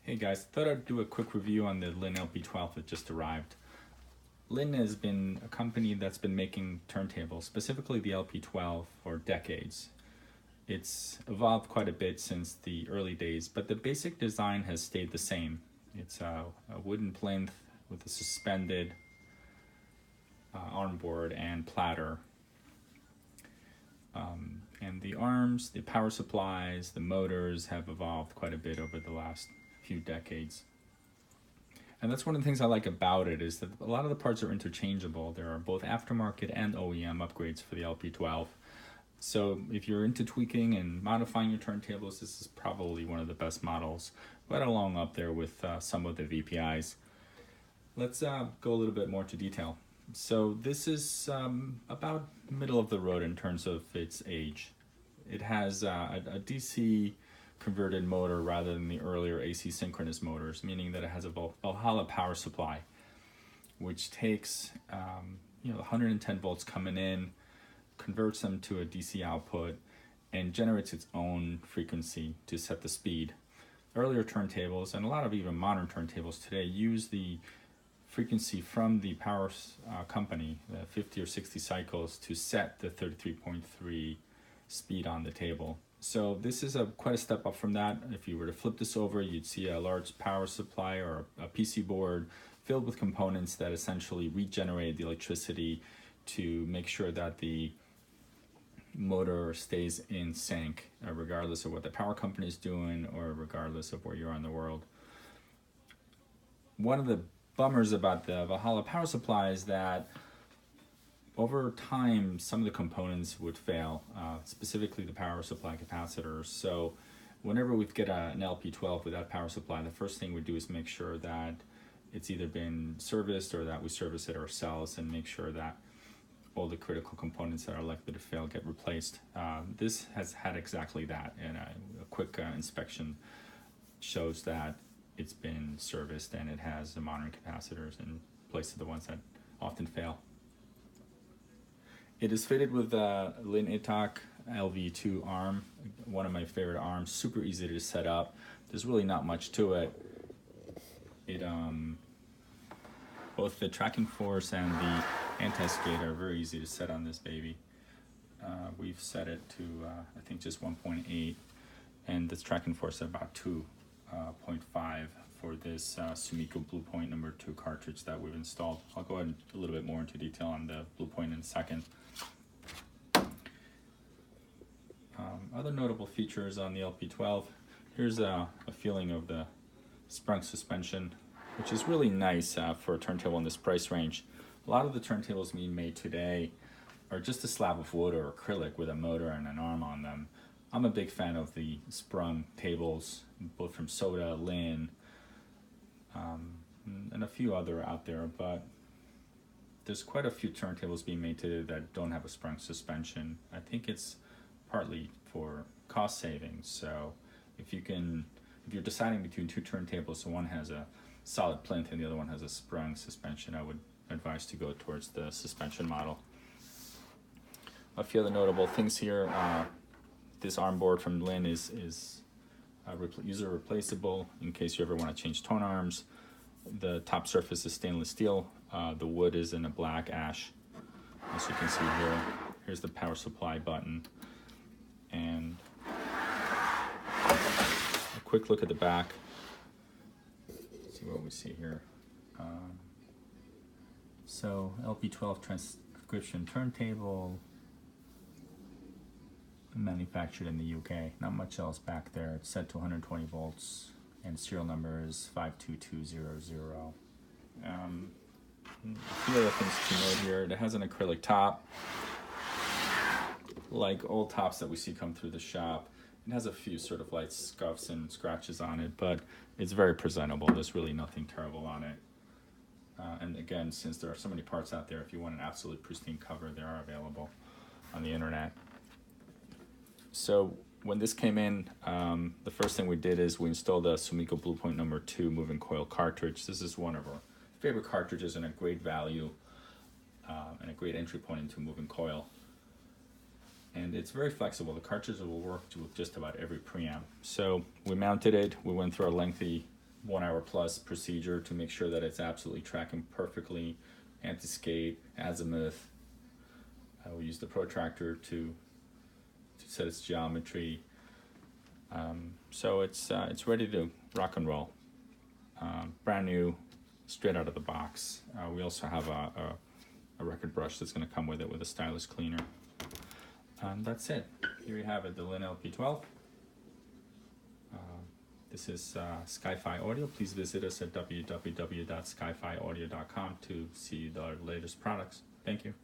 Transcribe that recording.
Hey guys, thought I'd do a quick review on the Linn LP12 that just arrived. Linn has been a company that's been making turntables, specifically the LP12, for decades. It's evolved quite a bit since the early days, but the basic design has stayed the same. It's a wooden plinth with a suspended arm board and platter. And the arms, the power supplies, the motors have evolved quite a bit over the last few decades. And that's one of the things I like about it, is that a lot of the parts are interchangeable. There are both aftermarket and OEM upgrades for the LP12. So if you're into tweaking and modifying your turntables, this is probably one of the best models, right along up there with some of the VPIs. Let's go a little bit more into detail. So this is about middle of the road in terms of its age. It has a DC converted motor rather than the earlier AC synchronous motors, meaning that it has a Valhalla power supply, which takes 110 volts coming in, converts them to a DC output, and generates its own frequency to set the speed. Earlier turntables, and a lot of even modern turntables today, use the frequency from the power company, the 50 or 60 cycles, to set the 33.3 speed on the table. So this is quite a step up from that. If you were to flip this over, you'd see a large power supply or a PC board filled with components that essentially regenerate the electricity to make sure that the motor stays in sync, regardless of what the power company is doing or regardless of where you are in the world. One of the bummers about the Valhalla power supply is that over time, some of the components would fail, specifically the power supply capacitors. So whenever we get an LP12 with that power supply, the first thing we do is make sure that it's either been serviced or that we service it ourselves and make sure that all the critical components that are likely to fail get replaced. This has had exactly that, and a quick inspection shows that it's been serviced and it has the modern capacitors in place of the ones that often fail. It is fitted with a Linn LV2 arm, one of my favorite arms, super easy to set up. There's really not much to it. Both the tracking force and the anti-skid are very easy to set on this baby. We've set it to, I think, just 1.8, and this tracking force at about 2.5 for this Sumiko Bluepoint number 2 cartridge that we've installed. I'll go ahead a little bit more into detail on the Bluepoint in a second. Other notable features on the LP12, here's a feeling of the sprung suspension, which is really nice for a turntable in this price range. A lot of the turntables being made today are just a slab of wood or acrylic with a motor and an arm on them. I'm a big fan of the sprung tables, both from Soda, Linn, and a few other out there, but there's quite a few turntables being made today that don't have a sprung suspension. I think it's partly for cost savings. So if you're deciding between two turntables, so one has a solid plinth and the other one has a sprung suspension, I would advise to go towards the suspension model. A few other notable things here. This arm board from Linn is user replaceable in case you ever want to change tone arms. The top surface is stainless steel. The wood is in a black ash, as you can see here. Here's the power supply button. And a quick look at the back. Let's see what we see here. So LP12 transcription turntable, manufactured in the UK. Not much else back there. It's set to 120 volts and serial number is 52200. A few other things to note here. It has an acrylic top. Like old tops that we see come through the shop, it has a few sort of light scuffs and scratches on it, but it's very presentable. There's really nothing terrible on it. And again, since there are so many parts out there, if you want an absolute pristine cover, they are available on the internet. So when this came in, the first thing we did is we installed a Sumiko Bluepoint number 2 moving coil cartridge. This is one of our favorite cartridges and a great value and a great entry point into moving coil. And it's very flexible. The cartridge will work with just about every preamp. So we mounted it. We went through a lengthy 1 hour plus procedure to make sure that it's absolutely tracking perfectly, anti-skate, azimuth. We use the protractor to set its geometry. So it's ready to rock and roll. Brand new, straight out of the box. We also have a record brush that's going to come with it with a stylus cleaner. And that's it. Here you have it, the Linn LP12. This is SkyFi Audio. Please visit us at www.skyfiaudio.com to see the latest products. Thank you.